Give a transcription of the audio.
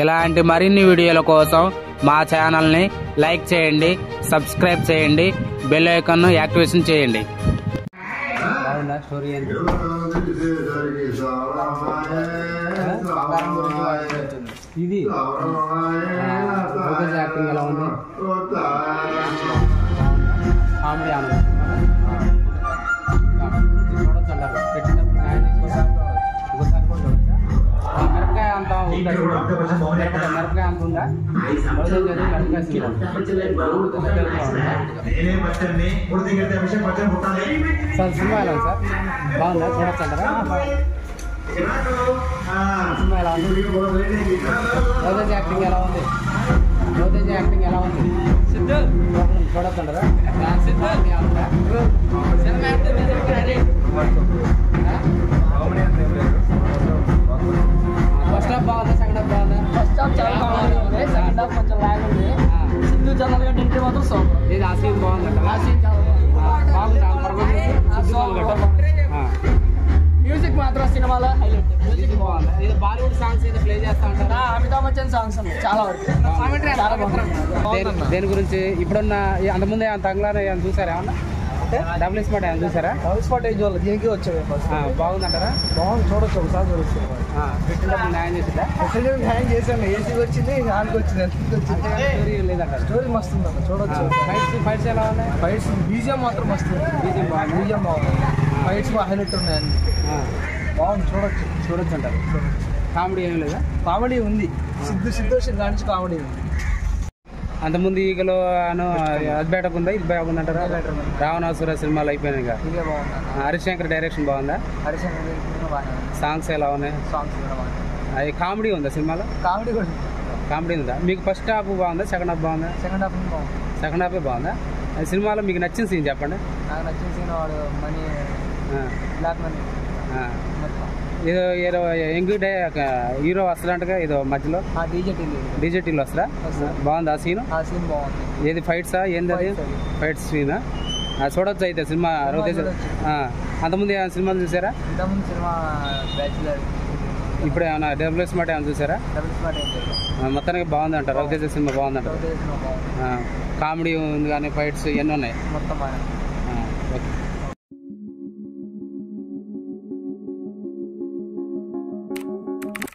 ఇలాంటి మరిన్ని వీడియోల కోసం మా ఛానల్ని లైక్ చేయండి, సబ్స్క్రైబ్ చేయండి, బెల్ ఐకాన్ను యాక్టివేషన్ చేయండి. స్టోరీ ఇది యాక్టింగ్ ఎలా ఉంది, కామెడీ ఆనందం మిరపకాయ అంత మిరపకాయ అంత ఉందా? సార్ సినిమా ఎలా ఉంది సార్? బాగుందా? చూడొచ్చు అంటారా? సినిమా ఎలా ఉంది? రోజేజ్ యాక్టింగ్ ఎలా ఉంది? రోజేజ్ యాక్టింగ్ ఎలా ఉంది? చూడొచ్చు అంటారా? ఫస్ట్ హాఫ్ బాగుందా? సెకండ్ హాఫ్ బాగుందా? ఫస్ట్ హాఫ్ చాలా బాగుంది, సెకండ్ హాఫ్ కొంచెం లాగ్ ఉంది. సిద్ధు జనరల్ గా ఎంట్రీ మాత్రం సూపర్. ఇది ఆ సీన్ బాగుందంట. ఆ సీన్ చాలా బాగుంది. మ్యూజిక్ మాత్రం సినిమాలో హైలైట్. మ్యూజిక్ బాగుంది. ఇది బాలీవుడ్ సాంగ్స్ ఏదో ప్లే చేస్తా ఉంటారా? అమితాబ్ బచ్చన్ సాంగ్స్ ఉన్నాయి చాలా వరకు. చాలా బాగుంది. దేని గురించి ఇప్పుడున్న అంతకుముందే అంత అంగ్లానే చూసారా? ఏమన్నా డబుల్ స్పాట్ ఏమైనా చూసారా? డబుల్ స్పాట్ ఏజ్ వాళ్ళు దీనికి వచ్చాయి. బాగుందంటారా? బాగుంది, చూడొచ్చు, ఒకసారి చూడొచ్చు. పెట్టినప్పుడు న్యాయం చేసిందా? హ్యాంగ్ చేశాను, ఏసీ వచ్చింది, హ్యాండ్కి వచ్చింది, స్టోరీ లేదంటారు. స్టోరీ మస్తు ఉంది, చూడొచ్చు. ఫైట్స్ ఎలా ఉన్నాయి? ఫైట్స్ బీజిఎం మాత్రం మస్తు ఉంది. బీజిఎం బాగుంది, ఫైట్స్ హైలైట్ ఉన్నాయండి. బాగుంది, చూడొచ్చు అంటారు. కామెడీ ఏం లేదా? కామెడీ ఉంది. సిద్ధు గాంచి కామెడీ ఉంది. అంతకుముందు ఈగలో అది బయటకు ఉందా, ఇది బయటకు ఉందంటారా? రావణాసుర సినిమాలు అయిపోయినాయి. హరిశంకర్ డైరెక్షన్ బాగుందా? సాంగ్స్ ఎలా ఉన్నాయి? అది కామెడీ ఉందా సినిమాలో? కామెడీ ఉందా? మీకు ఫస్ట్ హాఫ్ బాగుందా, సెకండ్ హాఫ్ బాగుందా? సెకండ్ హాఫే బాగుందా? సినిమాలో మీకు నచ్చిన సీన్ చెప్పండి. నాకు నచ్చిన సీన్ వాడు మనీ బ్లాక్ మనీ ఏదో యంగ్ హీరో వస్తాడంటగా ఏదో మధ్యలో డీజేటీలో వస్తారా? బాగుంది ఆ సీన్. బాగుంది. ఏది ఫైట్సా ఏంది? అది ఫైట్స్ సీనా? చూడొచ్చు అయితే సినిమా. అంతకుముందు ఏమైనా సినిమాలు చూసారా? ఇప్పుడు ఏమైనా డబుల్ స్మార్ట్ ఏమైనా చూసారా? మొత్తానికి బాగుందంట. రవితేజ సినిమా బాగుందంట. కామెడీ ఉంది కానీ ఫైట్స్ ఎన్ని ఉన్నాయి?